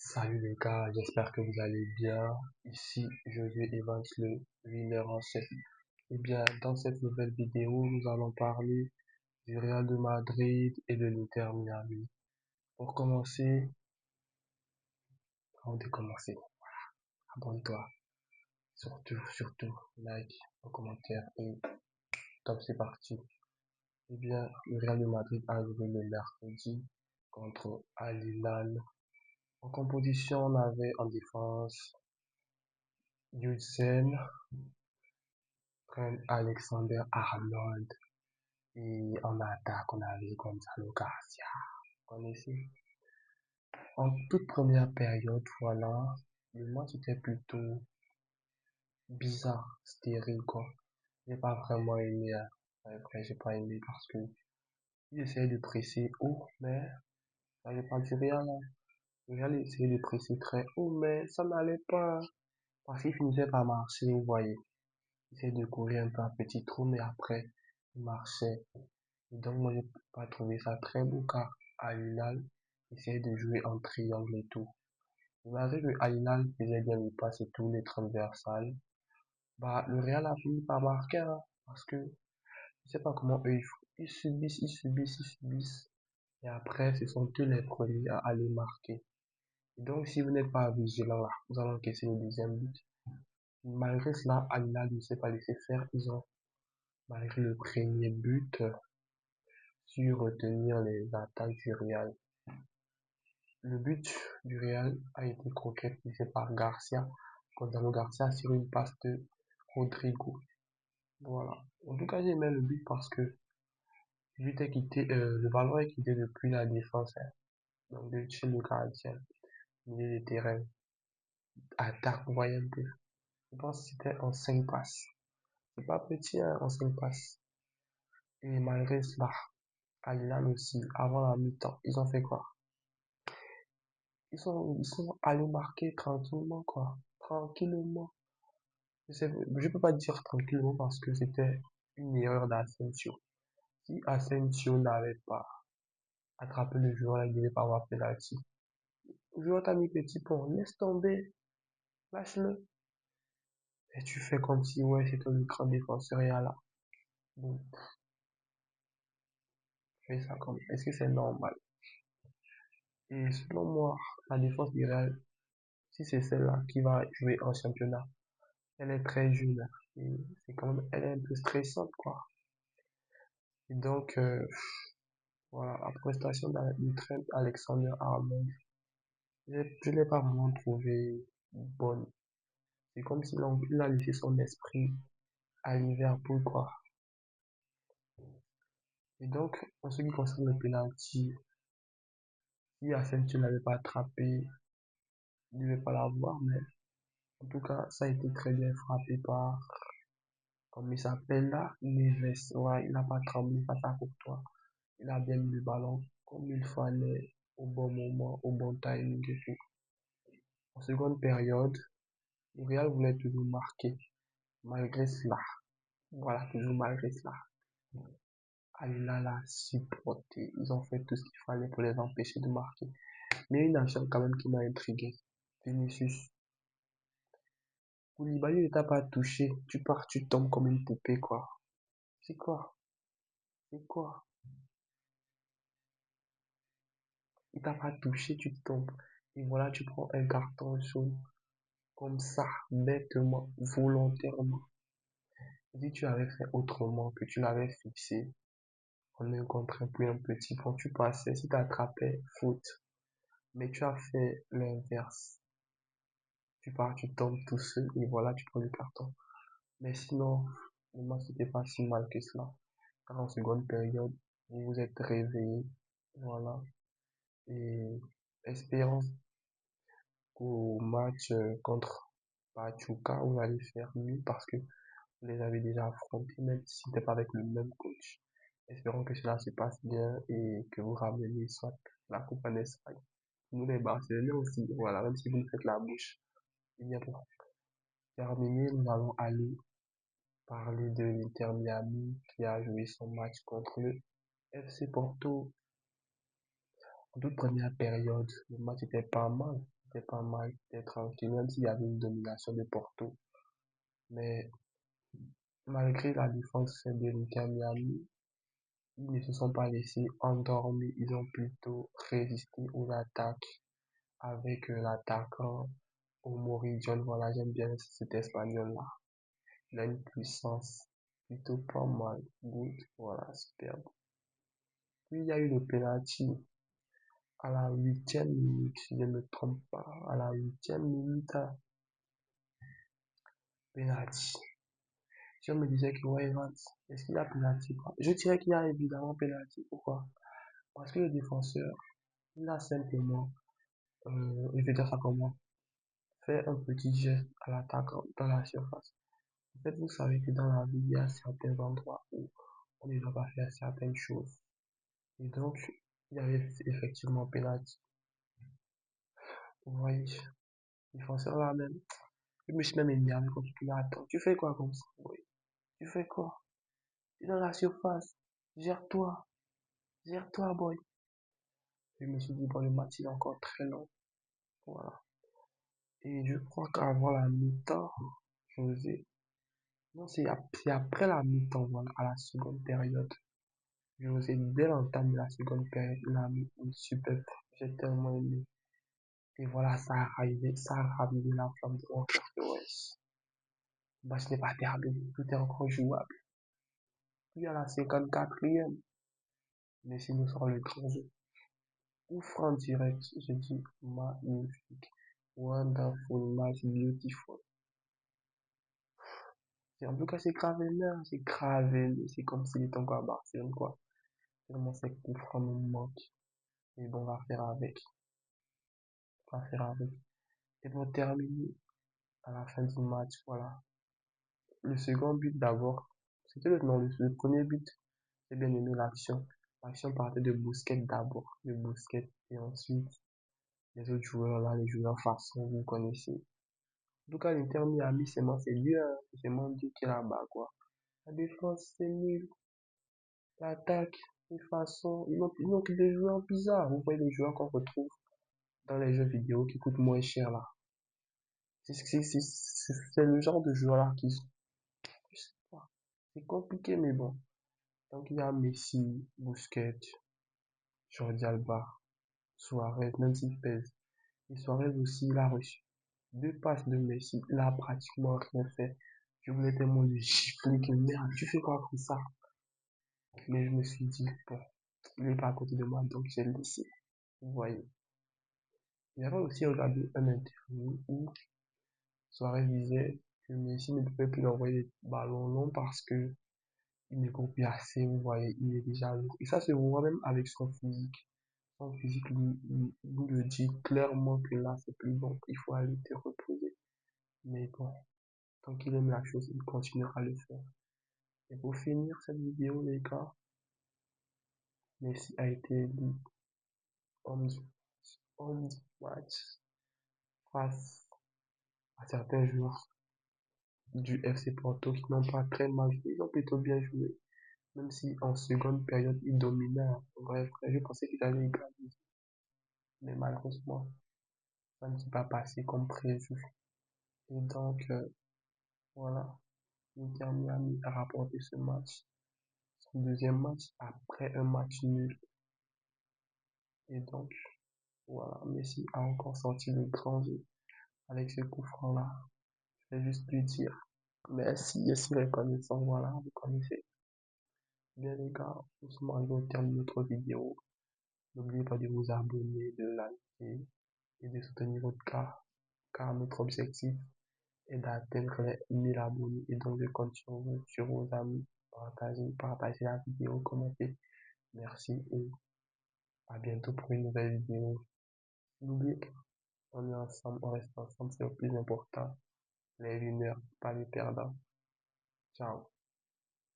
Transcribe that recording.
Salut les gars, j'espère que vous allez bien. Ici Josué Evans, le winner en chef. Eh bien, dans cette nouvelle vidéo, nous allons parler du Real de Madrid et de l'Inter Miami. Pour commencer, avant de commencer, abonne-toi, surtout, like, en commentaire et top, c'est parti. Eh bien, le Real de Madrid a joué le mercredi contre Al Hilal. En composition, on avait en défense Yulsen, Trent Alexander-Arnold. Et en attaque, on avait Gonzalo Garcia. Vous connaissez? En toute première période, voilà, le match était plutôt bizarre, stérile, quoi. J'ai pas vraiment aimé, hein. Ouais, vrai, j'ai pas aimé parce que il essayait de presser haut, mais ça n'allait pas du Real, hein. Le Real essayait de presser très haut, mais ça n'allait pas. Parce qu'il finissait par marcher, vous voyez. Il essayait de courir un peu à petit trou, mais après, il marchait. Et donc, moi, j'ai pas trouvé ça très beau car Al Hilal essayait de jouer en triangle et tout. Malgré que Al Hilal faisait bien les passes et tout, les transversales, bah, le Real a fini par marquer, hein, parce que je sais pas comment eux ils font. Ils subissent. Et après, ce sont eux les premiers à aller marquer. Et donc, si vous n'êtes pas vigilant là, vous allez encaisser le deuxième but. Malgré cela, Al Hilal ne s'est pas laissé faire. Ils ont, malgré le premier but, su retenir les attaques du Real. Le but du Real a été concrétisé par Garcia, Gonzalo Garcia sur une passe de Rodrigo. Voilà. En tout cas, j'ai aimé le but parce que le ballon est quitté depuis la défense, hein. Donc, de chez le gardien, milieu de terrain, attaque, vous voyez un peu. Je pense que c'était en 5 passes. C'est pas petit, hein, en 5 passes. Et malgré cela, à Milan aussi, avant la mi-temps, ils ont fait quoi? Ils sont allés marquer tranquillement, quoi. Tranquillement. Je peux pas dire tranquillement parce que c'était une erreur d'Asensio. Si Asensio n'avait pas attrapé le joueur, il ne devait pas avoir penalty. Le joueur t'a mis petit pont, laisse tomber, lâche-le. Et tu fais comme si, ouais, c'était le grand défenseur et là. Bon, fais ça comme, est-ce que c'est normal? Et selon moi, la défense du Real, si c'est celle-là qui va jouer en championnat, elle est très jeune. Et c'est quand même, elle est un peu stressante, quoi. Et donc, voilà, la prestation de Trent Alexander-Arnold, je l'ai pas vraiment trouvé bonne. C'est comme si il a laissé son esprit à Liverpool, quoi. Et donc, en ce qui concerne le penalty, si Asensio ne l'avait pas attrapé, il ne devait pas l'avoir, mais en tout cas, ça a été très bien frappé par, comme il s'appelle là, Neves. Ouais, il n'a pas tremblé face à Courtois. Il a bien mis le ballon comme il fallait, au bon moment, au bon timing et tout. En seconde période, le Real voulait toujours marquer, malgré cela. Voilà, toujours malgré cela. Allah l'a supporté. Ils ont fait tout ce qu'il fallait pour les empêcher de marquer. Mais il y a une action quand même qui m'a intrigué. Vinicius. Koulibaly ne t'a pas touché. Tu pars, tu tombes comme une poupée, quoi. C'est quoi? C'est quoi? Il t'a pas touché, tu tombes. Et voilà, tu prends un carton jaune. Comme ça, bêtement, volontairement. Si tu avais fait autrement, que tu l'avais fixé en un contre un, puis un petit pont, tu passais, si tu attrapais, foot. Mais tu as fait l'inverse. Tu pars, tu tombes tout seul et voilà, tu prends le carton. Mais sinon, le match n'était pas si mal que cela. Car en seconde période, vous vous êtes réveillé. Voilà. Et espérons qu'au match contre Pachuca, vous allez faire mieux parce que vous les avez déjà affrontés, même si c'était pas avec le même coach. Espérons que cela se passe bien et que vous rameniez soit la coupe en Espagne. Nous les Barcelonais aussi, voilà, même si vous nous faites la bouche. Et bien pour terminer, nous allons aller parler de l'Inter Miami qui a joué son match contre le FC Porto. En toute première période, le match était pas mal. c'était pas mal, c'était tranquille, même s'il y avait une domination de Porto. Mais malgré la défense de l'Inter Miami, ils ne se sont pas laissés endormir, ils ont plutôt résisté aux attaques avec l'attaquant Omori John. Voilà, j'aime bien cet espagnol-là. Il a une puissance plutôt pas mal, good, voilà, superbe. Puis il y a eu le penalty à la 8e minute, si je ne me trompe pas, à la 8e minute, penalty. Si on me disait que ouais, Evans, est-ce qu'il y a penalty quoi? Je dirais qu'il y a évidemment penalty. Pourquoi? Parce que le défenseur, il a simplement, je vais dire ça comment, fait un petit geste à l'attaquant dans la surface. En fait, vous savez que dans la vie, il y a certains endroits où on ne doit pas faire certaines choses. Et donc, il y avait effectivement penalty. Vous voyez, le défenseur là même, je me suis même énervé quand il a attends, tu fais quoi comme ça? Oui. Tu fais quoi? Tu es dans la surface. Gère-toi. Gère-toi, boy. Je me suis dit, bon, le match il est encore très long. Voilà. Et je crois qu'avant la mi-temps, José, non, c'est après la mi-temps, voilà, à la seconde période. José, dès l'entame de la seconde période, il a mis une super frappe. J'ai tellement aimé. Et voilà, ça a ravivé la flamme de mon cœur. Ouais. Le match n'est pas terminé, tout est encore jouable. Puis à la 54e, Messi nous sort le grand jeu. Coup franc direct, je dis magnifique. Wonderful match, beautiful. En tout cas, c'est gravé là, c'est gravé, c'est comme s'il était encore à Barcelone, quoi. Tellement ces coups francs me manquent. Et bon, on va faire avec. On va faire avec. Et pour terminer, à la fin du match, voilà. Le second but d'abord, c'était non, le premier but, j'ai bien aimé l'action. L'action partait de Busquets d'abord, de Busquets, et ensuite, les autres joueurs là, les joueurs façon, vous connaissez. En tout cas, l'Inter Miami, c'est Dieu, hein. C'est mon Dieu qui est là-bas, quoi. La défense, c'est nul. L'attaque, les façons, ils ont que des joueurs bizarres. Vous voyez les joueurs qu'on retrouve dans les jeux vidéo qui coûtent moins cher, là. C'est le genre de joueurs-là qui sont, je sais pas. C'est compliqué, mais bon. Donc, il y a Messi, Busquets, Jordi Alba, Suarez, même s'il pèse. Et Suarez aussi, il a reçu deux passes de Messi. Il a pratiquement rien fait. Je voulais tellement lui gifler que merde, tu fais quoi comme ça? Mais je me suis dit, bon, il est pas à côté de moi, donc j'ai laissé. Vous voyez. J'avais aussi regardé un interview où Suarez disait que Messi ne pouvait plus envoyer des ballons longs parce que il ne court plus assez, vous voyez, il est déjà lourd. Et ça se voit même avec son physique. Son physique nous le dit clairement que là, c'est plus bon, il faut aller te reposer. Mais bon, tant qu'il aime la chose, il continuera à le faire. Et pour finir cette vidéo, les gars, Messi a été élu homme du, homme du match face à certains joueurs du FC Porto qui n'ont pas très mal joué. Ils ont plutôt bien joué, même si en seconde période, ils dominaient. Bref, je pensais qu'ils allaient égaliser. Mais malheureusement, ça ne s'est pas passé comme prévu. Et donc, voilà, l'Inter Miami a rapporté ce match. Son deuxième match après un match nul. Et donc, voilà, Messi a encore sorti le grand jeu avec ce coup franc-là. Je vais juste lui dire merci, je suis reconnaissant. Voilà, vous connaissez. Bien les gars, nous sommes arrivés au terme de notre vidéo. N'oubliez pas de vous abonner, de liker et de soutenir votre car notre objectif est d'atteindre les 1000 abonnés. Et donc, je compte sur vos amis. Partagez la vidéo, commentez. Merci et à bientôt pour une nouvelle vidéo. N'oubliez pas, on est ensemble, on reste ensemble, c'est le plus important. Les winners, pas les perdants. Ciao.